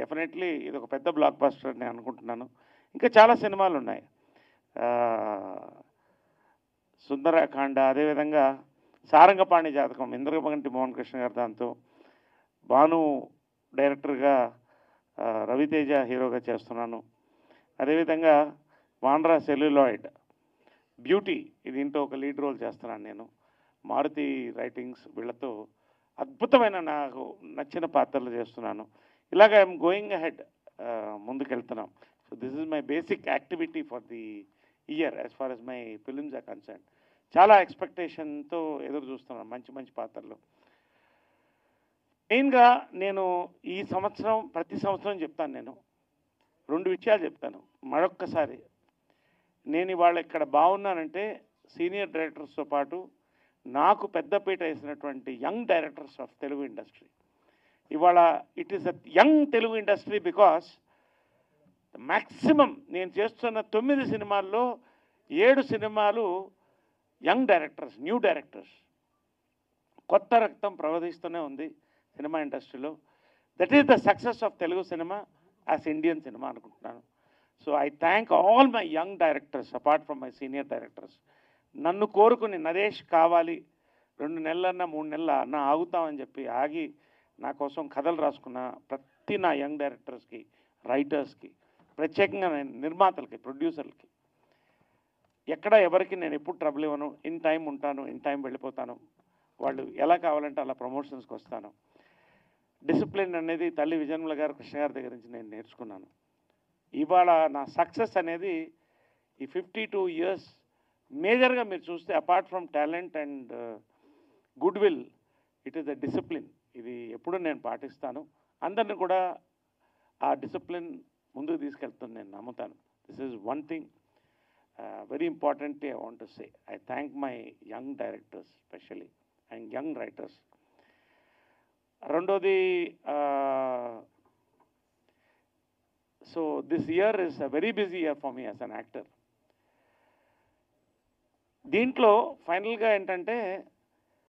Definitely ఇది ఒక పెద్ద బ్లాక్ బస్టర్ అని నేను అనుకుంటున్నాను. ఇంకా చాలా సినిమాలు ఉన్నాయి. సుందరకాండ, అదేవిధంగా సారంగపాణి జాతకం, ఇంద్రగంటి మోహన్ కృష్ణ గారు దాంతో, భాను డైరెక్టర్గా, రవితేజ హీరోగా చేస్తున్నాను. అదేవిధంగా వాండ్రా సెల్యులాయిడ్, బ్యూటీ, దీంట్లో ఒక లీడ్ రోల్ చేస్తున్నాను నేను. మారుతి రైటింగ్స్ వీళ్ళతో అద్భుతమైన నాకు నచ్చిన పాత్రలు చేస్తున్నాను. ఇలాగ ఐఎమ్ గోయింగ్ అహెడ్, ముందుకెళ్తున్నాం. So this is my basic activity for the year as far as my films are concern. చాలా ఎక్స్పెక్టేషన్తో ఎదురు చూస్తున్నాను మంచి మంచి పాత్రలు. మెయిన్గా నేను ఈ సంవత్సరం, ప్రతి సంవత్సరం చెప్తాను, నేను 2 విషయాలు చెప్తాను. మరొక్కసారి నేను ఇవాళ ఇక్కడ బాగున్నానంటే సీనియర్ డైరెక్టర్స్తో పాటు నాకు పెద్దపీట వేసినటువంటి young directors of Telugu industry. ఇవాళ it is a young Telugu industry because maximum నేను చేస్తున్న 9 సినిమాల్లో 7 సినిమాలు యంగ్ డైరెక్టర్స్, న్యూ డైరెక్టర్స్. కొత్త రక్తం ప్రవహిస్తూనే ఉంది సినిమా ఇండస్ట్రీలో. That is the success of Telugu cinema as Indian cinema అనుకుంటున్నాను. So I thank all my young directors apart from my senior directors. నన్ను కోరుకుని నరేష్ కావాలి 2 నెలలన్నా 3 నెలల నా ఆగుతామని చెప్పి ఆగి నా కోసం కథలు రాసుకున్న ప్రతి నా యంగ్ డైరెక్టర్స్కి, రైటర్స్కి, ప్రత్యేకంగా నిర్మాతలకి, ప్రొడ్యూసర్లకి, ఎక్కడ ఎవరికి నేను ఎప్పుడు ట్రబుల్ ఇవ్వను. ఇన్ టైం ఉంటాను, ఇన్ టైం వెళ్ళిపోతాను. వాళ్ళు ఎలా కావాలంటే అలా ప్రమోషన్స్కి వస్తాను. డిసిప్లిన్ అనేది తల్లి విజయన్మల గారు, కృష్ణ గారి దగ్గర నుంచి నేను నేర్చుకున్నాను. ఇవాళ నా సక్సెస్ అనేది ఈ 52 ఇయర్స్ మేజర్గా మీరు చూస్తే apart from talent and good will, it is the discipline. ఇది ఎప్పుడు నేను పాటిస్తాను. అందరిని కూడా ఆ డిసిప్లిన్ ముందుకు తీసుకెళ్తుంది నేను నమ్ముతాను. This is one thing very important I want to say. I thank my young directors specially and young writers. రెండోది, so this year is a very busy year for me as an actor. దీంట్లో ఫైనల్గా ఏంటంటే